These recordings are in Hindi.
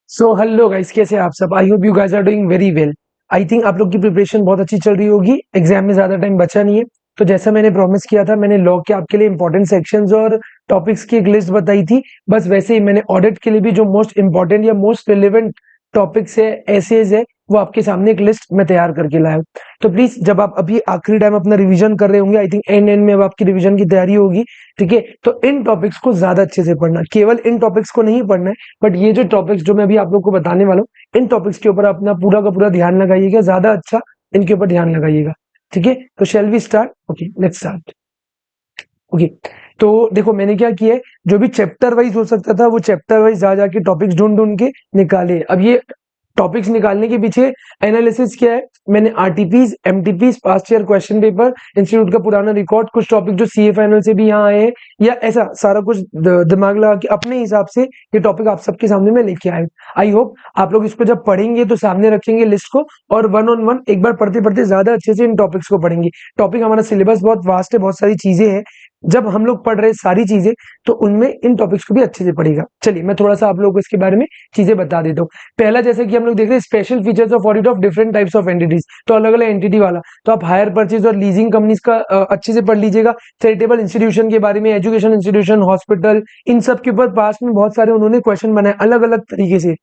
सो हेलो गाइस, कैसे हैं आप सब? I hope you guys are doing very well. I think आप लोग की प्रिपरेशन बहुत अच्छी चल रही होगी। एग्जाम में ज्यादा टाइम बचा नहीं है। तो जैसा मैंने प्रॉमिस किया था, मैंने लॉ के आपके लिए इंपॉर्टेंट सेक्शंस और टॉपिक्स की एक लिस्ट बताई थी। बस वैसे ही मैंने ऑडिट के लिए भी जो मोस्ट इंपॉर्टेंट या मोस्ट रिलेवेंट टॉपिक्स है, एसेज है, वो आपके सामने एक लिस्ट में तैयार करके लाया हूं। तो प्लीज, जब आप अभी आखिरी टाइम अपना रिवीजन कर रहे होंगे, आई थिंक एंड एंड में अब आपकी रिवीजन की तैयारी होगी, ठीक है, तो इन टॉपिक्स को ज्यादा अच्छे से पढ़ना। केवल इन टॉपिक्स को नहीं पढ़ना है, बट ये जो टॉपिक्स जो मैं अभी आप लोग को बताने वाला हूँ, इन टॉपिक्स के ऊपर अपना पूरा का पूरा ध्यान लगाइएगा, ज्यादा अच्छा इनके ऊपर ध्यान लगाइएगा। ठीक है, तो shall we start? Okay, let's start. Okay, तो देखो मैंने क्या किया है, जो भी चैप्टर वाइज हो सकता था वो चैप्टर वाइज जा जाके टॉपिक्स ढूंढ ढूंढ के निकाले। अब ये टॉपिक्स निकालने के पीछे एनालिसिस क्या है, मैंने RTPs, MTPs, past year question paper, institute का पुराना रिकॉर्ड, कुछ टॉपिक जो सीए फाइनल से भी यहाँ आए हैं, या ऐसा सारा कुछ दिमाग लगा के अपने हिसाब से ये टॉपिक आप सबके सामने मैं लेके आया हूं। आई होप आप लोग इसको जब पढ़ेंगे तो सामने रखेंगे लिस्ट को, और वन ऑन वन एक बार पढ़ते पढ़ते ज्यादा अच्छे से इन टॉपिक्स को पढ़ेंगे। टॉपिक हमारा सिलेबस बहुत वास्ट है, बहुत सारी चीजें हैं। जब हम लोग पढ़ रहे सारी चीजें, तो उनमें इन टॉपिक्स को भी अच्छे से पढ़ेगा। चलिए मैं थोड़ा सा आप लोगों को इसके बारे में चीजें बता देता हूँ। पहला, जैसे कि हम लोग देख रहे हैं, special features of audit of different types of entities. तो अलग अलग एंटिटी वाला, तो आप हायर परचेज और लीजिंग कंपनीज का अच्छे से पढ़ लीजिएगा। चैरिटेबल इंस्टीट्यूशन के बारे में, एजुकेशन इंस्टीट्यूशन, हॉस्पिटल, इन सब के ऊपर पास्ट में बहुत सारे उन्होंने क्वेश्चन बनाए अलग अलग तरीके से।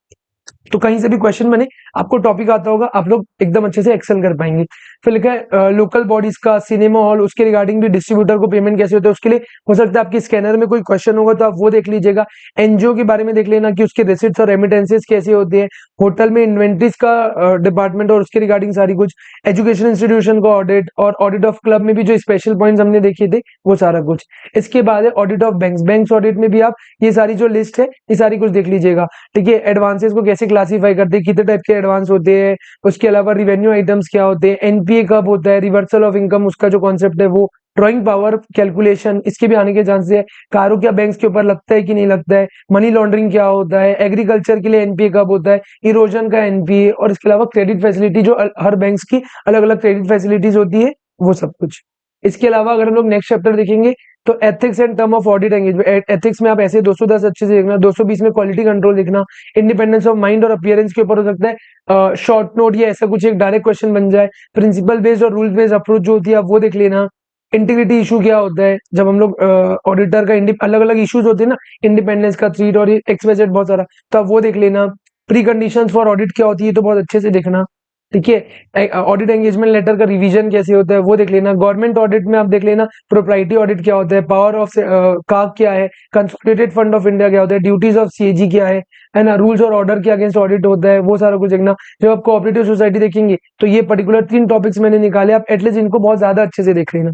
तो कहीं से भी क्वेश्चन बने, आपको टॉपिक आता होगा, आप लोग एकदम अच्छे से एक्सेल कर पाएंगे। फिर लिखा है लोकल बॉडीज का, सिनेमा हॉल, उसके रिगार्डिंग भी डिस्ट्रीब्यूटर को पेमेंट कैसे होता है, उसके लिए हो सकता है आपके स्कैनर में कोई क्वेश्चन होगा, तो आप वो देख लीजिएगा। एनजीओ के बारे में देख लेना कि उसके रिसिट्स और रेमिटेंसेस कैसे होते हैं। होटल में इन्वेंट्रीज का डिपार्टमेंट और उसके रिगार्डिंग सारी कुछ। एजुकेशन इंस्टीट्यूशन का ऑडिट, और ऑडिट ऑफ क्लब में भी जो स्पेशल पॉइंट्स हमने देखे थे, वो सारा कुछ। इसके बाद है audit of banks. Banks audit में भी आप ये सारी जो लिस्ट है, ये सारी कुछ देख लीजिएगा। ठीक है, एडवांसेस को कैसे क्लासीफाई करते हैं, कितने टाइप के एडवांस होते हैं, उसके अलावा रिवेन्यू आइटम्स क्या होते हैं, एनपीए कब होता है, रिवर्सल ऑफ इनकम, उसका जो कॉन्सेप्ट है वो, ड्रॉइंग पावर कैलकुलेशन, इसके भी आने के चांसेस है। कारो क्या बैंक्स के ऊपर लगता है कि नहीं लगता है, मनी लॉन्ड्रिंग क्या होता है, एग्रीकल्चर के लिए एनपीए कब होता है, इरोजन का एनपीए, और इसके अलावा क्रेडिट फैसिलिटी, जो हर बैंक्स की अलग अलग क्रेडिट फैसिलिटीज होती है, वो सब कुछ। इसके अलावा अगर हम लोग नेक्स्ट चैप्टर देखेंगे, तो ethics and term of audit engagement. Ethics में आप ऐसे 210 अच्छे से देखना, 220 में क्वालिटी कंट्रोल देखना। इंडिपेंडेंस ऑफ माइंड और अपीयरेंस के ऊपर हो सकता है शॉर्ट नोट या ऐसा कुछ एक डायरेक्ट क्वेश्चन बन जाए। प्रिंसिपल बेस्ड और रूल बेस्ड अप्रोच जो होती है, आप वो देख लेना। इंटीग्रिटी इशू क्या होता है, जब हम लोग ऑडिटर का अलग अलग इश्यूज होते हैं ना, इंडिपेंडेंस का, थ्रीट और एक्सवाइजेड बहुत सारा, तो आप वो देख लेना। प्री कंडीशंस फॉर ऑडिट क्या होती है, तो बहुत अच्छे से देखना। ठीक है, ऑडिट एंगेजमेंट लेटर का रिवीजन कैसे होता है, वो देख लेना। गवर्नमेंट ऑडिट में आप देख लेना प्रोप्राइटी ऑडिट क्या होता है, पावर ऑफ काग क्या है, कंसोलिडेटेड फंड ऑफ इंडिया क्या होता है, ड्यूटीज ऑफ सीएजी क्या है ना, रूल्स और ऑर्डर के अगेंस्ट ऑडिट होता है, वो सारा कुछ देखना। जब आप कोऑपरेटिव सोसाइटी देखेंगे, तो ये पर्टिकुलर 3 टॉपिक्स मैंने निकाले, आप एटलीस्ट इनको बहुत ज्यादा अच्छे से देख लेना।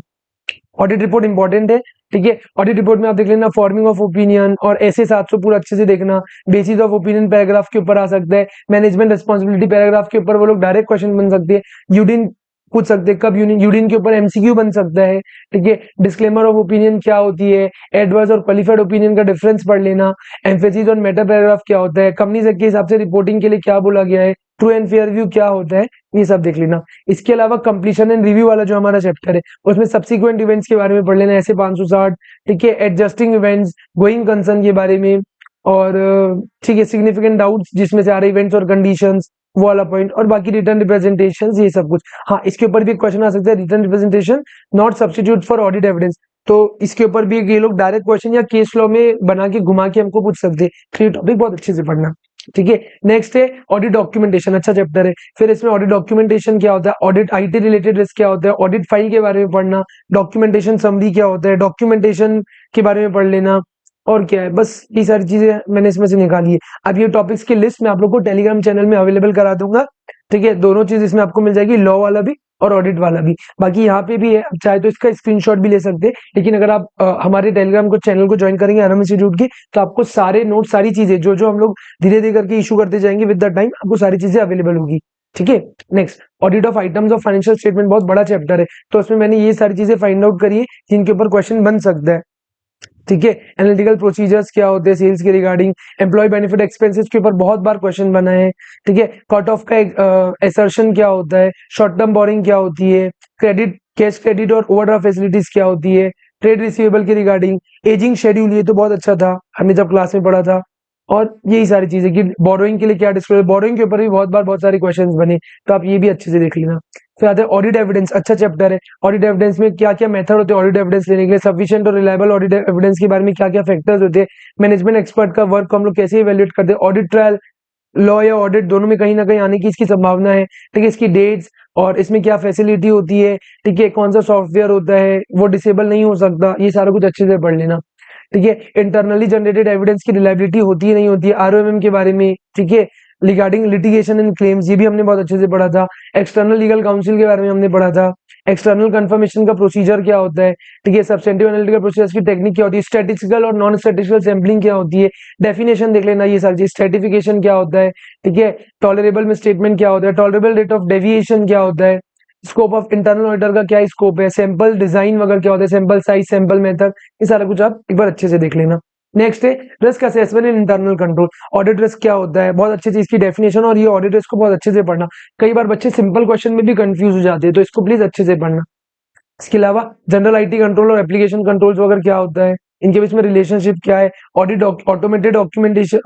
ऑडिट रिपोर्ट इंपॉर्टेंट है। ठीक है, ऑडिट रिपोर्ट में आप देख लेना फॉर्मिंग ऑफ ओपिनियन, और ऐसे 700 पूरा अच्छे से देखना। बेसिस ऑफ ओपिनियन पैराग्राफ के ऊपर आ सकता है। मैनेजमेंट रिस्पॉन्सिबिलिटी पैराग्राफ के ऊपर वो लोग डायरेक्ट क्वेश्चन बन सकते हैं। यूडिन पूछ सकते हैं, कब यूनियन यूडिन के ऊपर एमसीक्यू बन सकता है। ठीक है, डिस्क्लेमर ऑफ ओपिनियन क्या होती है, एडवर्स और क्वालिफाइड ओपिनियन का डिफरेंस पढ़ लेना। एम्फेसिस और मेटा पैराग्राफ क्या होता है, कंपनीज एक्ट के हिसाब से रिपोर्टिंग के लिए क्या बोला गया है, ट्रू एंड फेयर व्यू क्या होता है, ये सब देख लेना। इसके अलावा कंप्लीशन एंड रिव्यू वाला जो हमारा चैप्टर है, उसमें सब्सिक्वेंट इवेंट्स के बारे में पढ़ लेना, ऐसे 560। ठीक है, एडजस्टिंग इवेंट्स, गोइंग कंसर्न के बारे में, और ठीक है, सिग्निफिकेंट डाउट्स जिसमें से आ रहे इवेंट्स और कंडीशंस, वो वाला पॉइंट, और बाकी रिटर्न रिप्रेजेंटेशन, ये सब कुछ। हाँ, इसके ऊपर भी क्वेश्चन आ सकता है, written representation not substitute for audit evidence. तो इसके ऊपर भी ये लोग डायरेक्ट क्वेश्चन या केस लॉ में बना के घुमा के हमको पूछ सकते हैं। तो ये टॉपिक बहुत अच्छे से पढ़ना। ठीक है, नेक्स्ट है ऑडिट डॉक्यूमेंटेशन। अच्छा चैप्टर है। फिर इसमें ऑडिट डॉक्यूमेंटेशन क्या होता है, ऑडिट आईटी रिलेटेड रिस्क क्या होता है, ऑडिट फाइल के बारे में पढ़ना, डॉक्यूमेंटेशन समरी क्या होता है, डॉक्यूमेंटेशन के बारे में पढ़ लेना। और क्या है, बस ये सारी चीजें मैंने इसमें से निकाली है। अब ये टॉपिक्स की लिस्ट मैं आप लोग को टेलीग्राम चैनल में अवेलेबल करा दूंगा। ठीक है, दोनों चीज इसमें आपको मिल जाएगी, लॉ वाला भी और ऑडिट वाला भी। बाकी यहाँ पे भी है, आप चाहे तो इसका स्क्रीनशॉट भी ले सकते हैं। लेकिन अगर आप हमारे टेलीग्राम को चैनल को ज्वाइन करेंगे आरएम इंस्टीट्यूट की, तो आपको सारे नोट, सारी चीजें जो जो हम लोग धीरे धीरे करके इशू करते जाएंगे, विद द टाइम आपको सारी चीजें अवेलेबल होगी। ठीक है, next audit of items of financial statement, बहुत बड़ा चैप्टर है। तो उसमें मैंने ये सारी चीजें फाइंड आउट करी है जिनके ऊपर क्वेश्चन बन सकता है। ठीक है, एनालिटिकल प्रोसीजर्स क्या होते हैं सेल्स के रिगार्डिंग, एम्प्लॉय बेनिफिट एक्सपेंसेस के ऊपर बहुत बार क्वेश्चन बना है। ठीक है, कट ऑफ का एसर्शन क्या होता है, शॉर्ट टर्म बोरिंग क्या होती है, क्रेडिट, कैश क्रेडिट और ओवरड्राफ्ट फैसिलिटीज क्या होती है, ट्रेड रिसीवेबल के रिगार्डिंग, एजिंग शेड्यूल, ये तो बहुत अच्छा था, हमने जब क्लास में पढ़ा था। और यही सारी चीजें कि बोरोइंग के लिए क्या डिस्क्लोजर, बोरोइंग के ऊपर भी बहुत बार बहुत सारे क्वेश्चंस बने, तो आप ये भी अच्छे से देख लेना। फिर आता है ऑडिट एविडेंस, अच्छा चैप्टर है। ऑडिट एविडेंस में क्या क्या मेथड होते हैं ऑडिट एविडेंस लेने के लिए, सफिशिएंट और रिलायबल ऑडिट एविडेंस के बारे में क्या क्या फैक्टर्स होते हैं, मैनेजमेंट एक्सपर्ट का वर्क को हम लोग कैसे इवेल्युएट करते हैं, ऑडिट ट्रायल, लॉ या ऑडिट दोनों में कहीं ना कहीं आने की इसकी संभावना है, ठीक है, इसकी डेट्स और इसमें क्या फैसिलिटी होती है, ठीक है, कौन सा सॉफ्टवेयर होता है, वो डिसेबल नहीं हो सकता, ये सारा कुछ अच्छे से पढ़ लेना, ठीक है। इंटरनली जनरेटेड एविडेंस की रिलायबिलिटी होती है नहीं होती है, आरओएमएम के बारे में, ठीक है, रिगार्डिंग लिटिगेशन एंड क्लेम्स, ये भी हमने बहुत अच्छे से पढ़ा था। एक्सटर्नल लीगल काउंसिल के बारे में हमने पढ़ा था। एक्सटर्नल कंफर्मेशन का प्रोसीजर क्या होता है, ठीक है, सब्सटेंटिव एनालिटिकल प्रोसेस की टेक्निक क्या होती है, स्टैटिस्टिकल और नॉन स्टैटिस्टिकल सैम्पलिंग क्या होती है, डेफिनेशन देख लेना ये सारी चीज, स्ट्रेटिफिकेशन क्या होता है, ठीक है, टॉलरेबल में स्टेटमेंट क्या होता है, टॉलरेबल रेट ऑफ डेविएशन क्या होता है, स्कोप ऑफ इंटरनल ऑडिटर का क्या स्कोप है, सैंपल डिजाइन वगैरह क्या होता है, सैंपल साइज, सैंपल मेथड, ये सारा कुछ आप एक बार अच्छे से देख लेना। नेक्स्ट है risk assessment in internal control, audit risk क्या होता है, बहुत अच्छी चीज की डेफिनेशन, और ये ऑडिट रिस्क को बहुत अच्छे से पढ़ना। कई बार बच्चे सिंपल क्वेश्चन में भी कंफ्यूज हो जाते हैं, तो इसको प्लीज अच्छे से पढ़ना। इसके अलावा जनरल आईटी कंट्रोल और एप्लीकेशन कंट्रोल्स वगैरह क्या होता है, इनके बीच में रिलेशनशिप क्या है, audit automated documentation,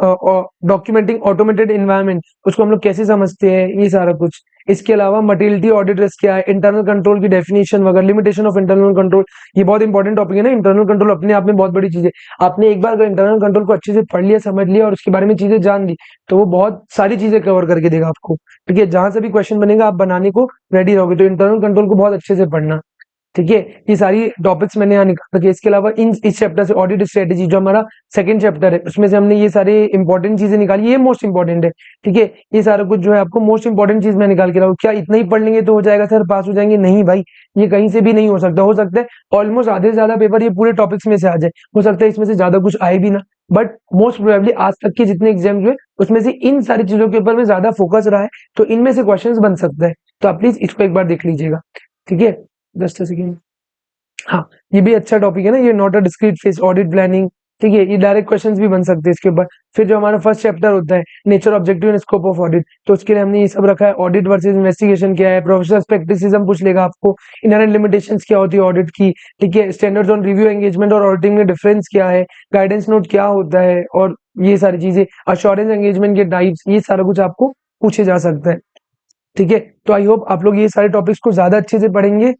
documenting automated environment, उसको हम लोग कैसे समझते हैं, ये सारा कुछ। इसके अलावा मटेरियलिटी ऑडिट रिस्क क्या है, इंटरनल कंट्रोल की डेफिनेशन वगैरह, लिमिटेशन ऑफ इंटरनल कंट्रोल, ये बहुत इंपॉर्टेंट टॉपिक है ना। इंटरनल कंट्रोल अपने आप में बहुत बड़ी चीज है। आपने एक बार अगर इंटरनल कंट्रोल को अच्छे से पढ़ लिया, समझ लिया और उसके बारे में चीजें जान ली, तो वो बहुत सारी चीजें कवर करके देगा आपको, ठीक है। जहां से भी क्वेश्चन बनेगा आप बनाने को रेडी रहोगे, तो इंटरनल कंट्रोल को बहुत अच्छे से पढ़ना, ठीक है। ये सारी टॉपिक्स मैंने यहाँ निकाल रखी है। इसके अलावा इस चैप्टर से ऑडिट स्ट्रेटेजी, जो हमारा सेकंड चैप्टर है, उसमें से हमने ये सारे इंपॉर्टेंट चीजें निकाली, ये मोस्ट इंपॉर्टेंट है, ठीक है। ये सारा कुछ जो है आपको मोस्ट इंपॉर्टेंट चीज मैं निकाल के रहा हूँ। क्या इतना ही पढ़ लेंगे तो हो जाएगा सर, पास हो जाएंगे? नहीं भाई, ये कहीं से भी नहीं हो सकता है ऑलमोस्ट आधे से ज्यादा पेपर ये पूरे टॉपिक्स में से आ जाए, हो सकता है इसमें से ज्यादा कुछ आए भी ना, बट मोस्ट प्रोबेबली आज तक के जितने एग्जाम्स हुए उसमें से इन सारी चीजों के ऊपर में ज्यादा फोकस रहा है, तो इनमें से क्वेश्चंस बन सकता है। तो आप प्लीज इसको एक बार देख लीजिएगा, ठीक है। Just second. हाँ, ये भी अच्छा टॉपिक है ना, ये not a discrete face audit planning, ठीक है, ये डायरेक्ट क्वेश्चंस भी बन सकते हैं इसके ऊपर। फिर जो हमारा फर्स्ट चैप्टर होता है nature, objective and scope of audit, तो उसके लिए हमने ये सब रखा है, ऑडिट वर्सेस इन्वेस्टिगेशन क्या है, प्रोफेशनल प्रैक्टिसिज्म पूछ लेगा आपको, इनहेरेंट लिमिटेशंस क्या होती है ऑडिट की, ठीक है, स्टैंडर्ड्स ऑन रिव्यू एंगेजमेंट और ऑडिटिंग में डिफरेंस क्या है, गाइडेंस नोट क्या होता है, और ये सारी चीजें, अश्योरेंस एंगेजमेंट के टाइप्स, ये सारा कुछ आपको पूछे जा सकता है, ठीक है। तो आई होप आप लोग ये सारे टॉपिक्स को ज्यादा अच्छे से पढ़ेंगे।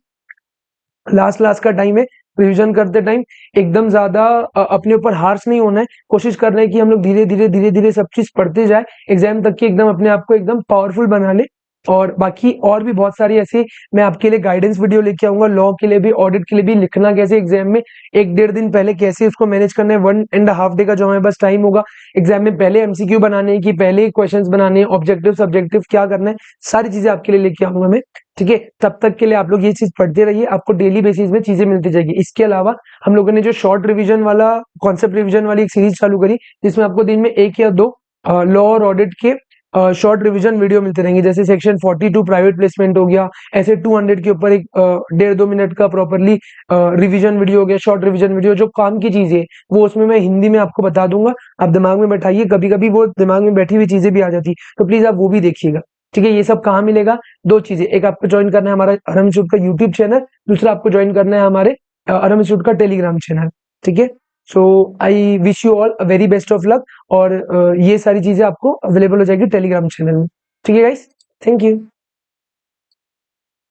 लास्ट का टाइम है, रिवीजन करते टाइम एकदम ज्यादा अपने ऊपर हार्श नहीं होना है, कोशिश कर रहे हैं कि हम लोग धीरे धीरे सब चीज पढ़ते जाए, एग्जाम तक के एकदम अपने आप को एकदम पावरफुल बना ले। और बाकी और भी बहुत सारी ऐसे मैं आपके लिए गाइडेंस वीडियो लेके आऊंगा, लॉ के लिए भी, ऑडिट के लिए भी, लिखना कैसे एग्जाम में, एक डेढ़ दिन पहले कैसे उसको मैनेज करना है, 1.5 डे का जो हमारे पास टाइम होगा एग्जाम में, पहले एमसीक्यू बनाने की, पहले क्वेश्चंस बनाने हैं, ऑब्जेक्टिव सब्जेक्टिव क्या करना है, सारी चीजें आपके लिए लेके आऊंगा मैं, ठीक है। तब तक के लिए आप लोग ये चीज पढ़ते रहिए, आपको डेली बेसिस में चीजें मिलती जाएगी। इसके अलावा हम लोगों ने जो शॉर्ट रिवीजन वाला, कॉन्सेप्ट रिवीजन वाली एक सीरीज चालू करी, जिसमें आपको दिन में एक या दो लॉ और ऑडिट के शॉर्ट रिवीजन वीडियो मिलते रहेंगे, जैसे सेक्शन 42 प्राइवेट प्लेसमेंट हो गया, ऐसे 200 के ऊपर एक 1.5-2 मिनट का प्रॉपरली रिवीजन वीडियो हो गया, शॉर्ट रिवीजन वीडियो, जो काम की चीजें है वो उसमें मैं हिंदी में आपको बता दूंगा, आप दिमाग में बैठाइए, कभी कभी वो दिमाग में बैठी हुई चीजें भी आ जाती, तो प्लीज आप वो भी देखिएगा, ठीक है। ये सब कहाँ मिलेगा? दो चीजें, एक आपको ज्वाइन करना है हमारा अरहम इंस्टीट्यूट का यूट्यूब चैनल, दूसरा आपको ज्वाइन करना है हमारे अरहम इंस्टीट्यूट का टेलीग्राम चैनल, ठीक है। So I wish you all very best of luck, और ये सारी चीजें आपको अवेलेबल हो जाएगी टेलीग्राम चैनल में, ठीक है गाइस, थैंक यू।